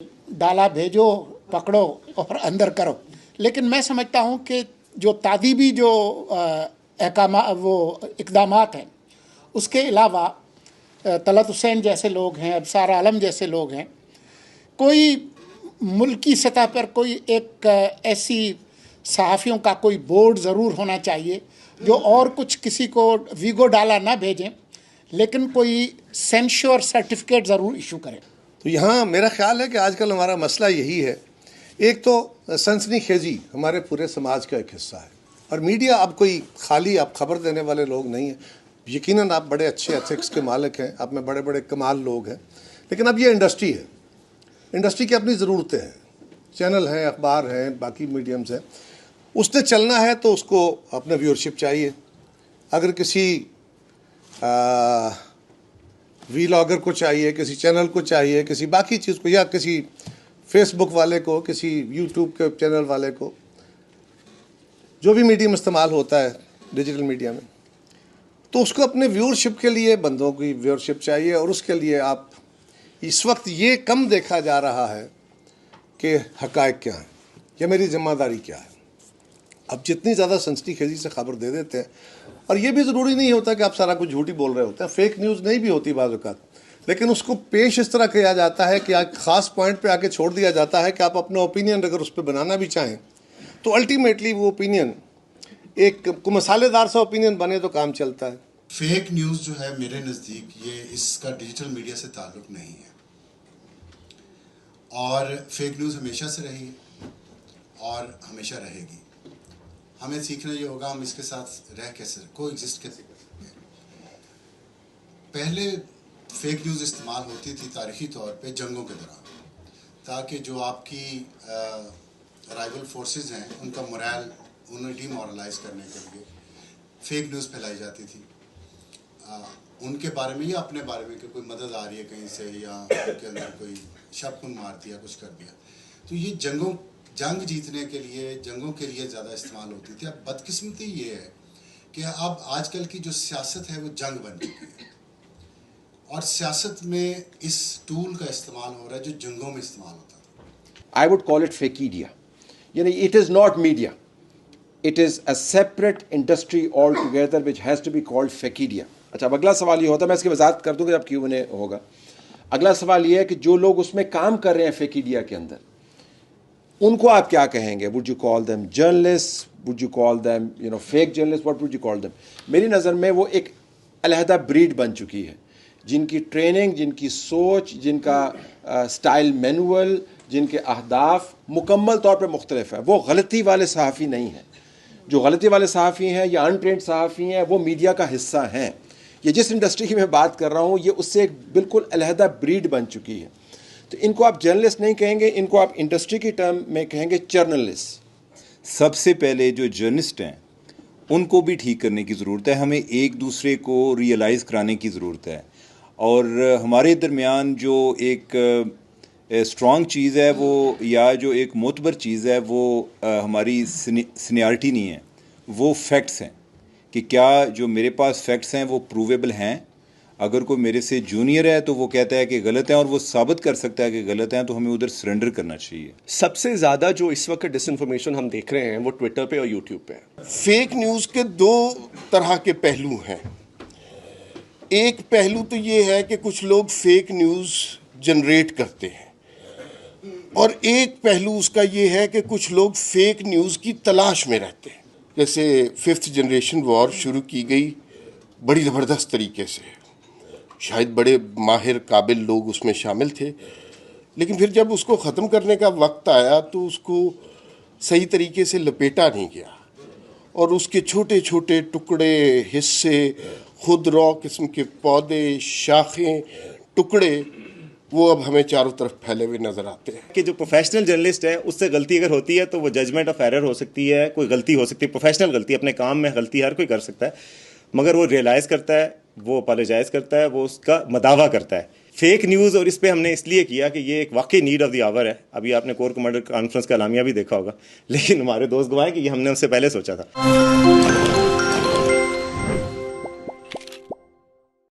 डाला भेजो, पकड़ो और अंदर करो। लेकिन मैं समझता हूँ कि जो तादीबी जो इकदामात हैं, उसके अलावा तलत हुसैन जैसे लोग हैं, अबसार आलम जैसे लोग हैं, कोई मुल्की सतह पर कोई एक ऐसी सहाफ़ियों का कोई बोर्ड ज़रूर होना चाहिए जो और कुछ किसी को वीगो डाला ना भेजें, लेकिन कोई सेंश्योर सर्टिफिकेट ज़रूर इशू करें। तो यहाँ मेरा ख्याल है कि आजकल हमारा मसला यही है, एक तो सनसनीखेज़ी हमारे पूरे समाज का एक हिस्सा है, और मीडिया अब कोई खाली आप खबर देने वाले लोग नहीं हैं। यकीनन आप बड़े अच्छे एथिक्स के मालिक हैं, आप में बड़े बड़े कमाल लोग हैं, लेकिन अब ये इंडस्ट्री है, इंडस्ट्री की अपनी ज़रूरतें हैं, चैनल हैं, अखबार हैं, बाकी मीडियम्स हैं, उसने चलना है तो उसको अपना व्यूअरशिप चाहिए। अगर किसी वीलॉगर को चाहिए, किसी चैनल को चाहिए, किसी बाकी चीज़ को, या किसी फेसबुक वाले को, किसी यूट्यूब के चैनल वाले को, जो भी मीडियम इस्तेमाल होता है डिजिटल मीडिया में, तो उसको अपने व्यूअरशिप के लिए बंदों की व्यूअरशिप चाहिए। और उसके लिए आप इस वक्त ये कम देखा जा रहा है कि हक़ाइक़ क्या हैं या मेरी ज़िम्मेदारी क्या है। अब जितनी ज़्यादा सनसनीखेज़ी से खबर दे देते हैं, और ये भी ज़रूरी नहीं होता कि आप सारा कुछ झूठी बोल रहे होते हैं, फेक न्यूज़ नहीं भी होती बाज़ औक़ात, लेकिन उसको पेश इस तरह किया जाता है कि एक ख़ास पॉइंट पे आके छोड़ दिया जाता है कि आप अपना ओपिनियन अगर उस पर बनाना भी चाहें तो अल्टीमेटली वो ओपिनियन एक मसालेदार सा ओपिनियन बने तो काम चलता है। फेक न्यूज़ जो है मेरे नज़दीक ये इसका डिजिटल मीडिया से ताल्लुक़ नहीं है, और फेक न्यूज़ हमेशा से रही है और हमेशा रहेगी। हमें सीखना ये होगा हम इसके साथ रह कैसे, कोएग्जिस्ट कैसे कर सकते हैं। पहले फेक न्यूज़ इस्तेमाल होती थी तारीख़ी तौर पे जंगों के दौरान, ताकि जो आपकी राइवल फोर्सेस हैं उनका मोरल, उन्हें डीमोरलाइज करने के लिए फेक न्यूज़ फैलाई जाती थी उनके बारे में या अपने बारे में कि कोई मदद आ रही है कहीं से, या उनके अंदर कोई शबकुन मार दिया, कुछ कर दिया। तो ये जंग जीतने के लिए, जंगों के लिए ज़्यादा इस्तेमाल होती थी। अब बदकिस्मती ये है कि अब आजकल की जो सियासत है वो जंग बन चुकी है, और सियासत में इस टूल का इस्तेमाल हो रहा है जो जंगों में इस्तेमाल होता था। I would call it fakeedia. यानी it is not media. It is a separate industry altogether which has to be called fakeedia. अच्छा, अब अगला सवाल ये होता है, मैं इसकी वजाहत कर दूँगा जब Q&A होगा। अगला सवाल ये है कि जो लोग उसमें काम कर रहे हैं फेकीडिया के अंदर, उनको आप क्या कहेंगे? Would you call them journalists? Would you call them fake journalists? What would you call them? मेरी नज़र में वो एक अलहदा ब्रीड बन चुकी है, जिनकी ट्रेनिंग, जिनकी सोच, जिनका स्टाइल मैनुअल, जिनके अहदाफ मुकम्मल तौर पर मुख्तलिफ है। वो गलती वाले सहाफ़ी नहीं हैं। जो गलती वाले सहाफ़ी हैं या अनट्रेंड सहाफ़ी हैं वो मीडिया का हिस्सा हैं। ये जिस इंडस्ट्री की मैं बात कर रहा हूँ ये उससे एक बिल्कुल अलहदा ब्रीड बन चुकी है। तो इनको आप जर्नलिस्ट नहीं कहेंगे, इनको आप इंडस्ट्री की टर्म में कहेंगे जर्नलिस्ट। सबसे पहले जो जर्नलिस्ट हैं उनको भी ठीक करने की ज़रूरत है, हमें एक दूसरे को रियलाइज़ कराने की ज़रूरत है, और हमारे दरमियान जो एक स्ट्रॉन्ग चीज़ है वो, या जो एक मोतबर चीज़ है वो हमारी सीनियरिटी नहीं है, वो फैक्ट्स हैं कि क्या जो मेरे पास फैक्ट्स हैं वो प्रूवेबल हैं। अगर कोई मेरे से जूनियर है तो वो कहता है कि गलत है और वो साबित कर सकता है कि गलत हैं, तो हमें उधर सरेंडर करना चाहिए। सबसे ज़्यादा जो इस वक्त डिसइंफॉर्मेशन हम देख रहे हैं वो ट्विटर पे और यूट्यूब पे है। फेक न्यूज़ के दो तरह के पहलू हैं। एक पहलू तो ये है कि कुछ लोग फेक न्यूज़ जनरेट करते हैं, और एक पहलू उसका ये है कि कुछ लोग फेक न्यूज़ की तलाश में रहते हैं। जैसे 5th जनरेशन वॉर शुरू की गई बड़ी ज़बरदस्त तरीके से, शायद बड़े माहिर काबिल लोग उसमें शामिल थे, लेकिन फिर जब उसको ख़त्म करने का वक्त आया तो उसको सही तरीके से लपेटा नहीं गया, और उसके छोटे छोटे टुकड़े, हिस्से, खुदरौ किस्म के पौधे, शाखें, टुकड़े, वो अब हमें चारों तरफ फैले हुए नज़र आते हैं। कि जो प्रोफेशनल जर्नलिस्ट है उससे गलती अगर होती है तो वो जजमेंट ऑफ एरर हो सकती है, कोई गलती हो सकती है, प्रोफेशनल गलती, अपने काम में गलती हर कोई कर सकता है, मगर वो रियलाइज़ करता है, वो अपोलोजाइज़ करता है, वो उसका मदावा करता है। फेक न्यूज़, और इस पे हमने इसलिए किया कि ये एक वाकई नीड ऑफ द आवर है। अभी आपने कोर कमांडर कॉन्फ्रेंस का एलामिया भी देखा होगा, लेकिन हमारे दोस्त गवाए कि ये हमने उससे पहले सोचा था।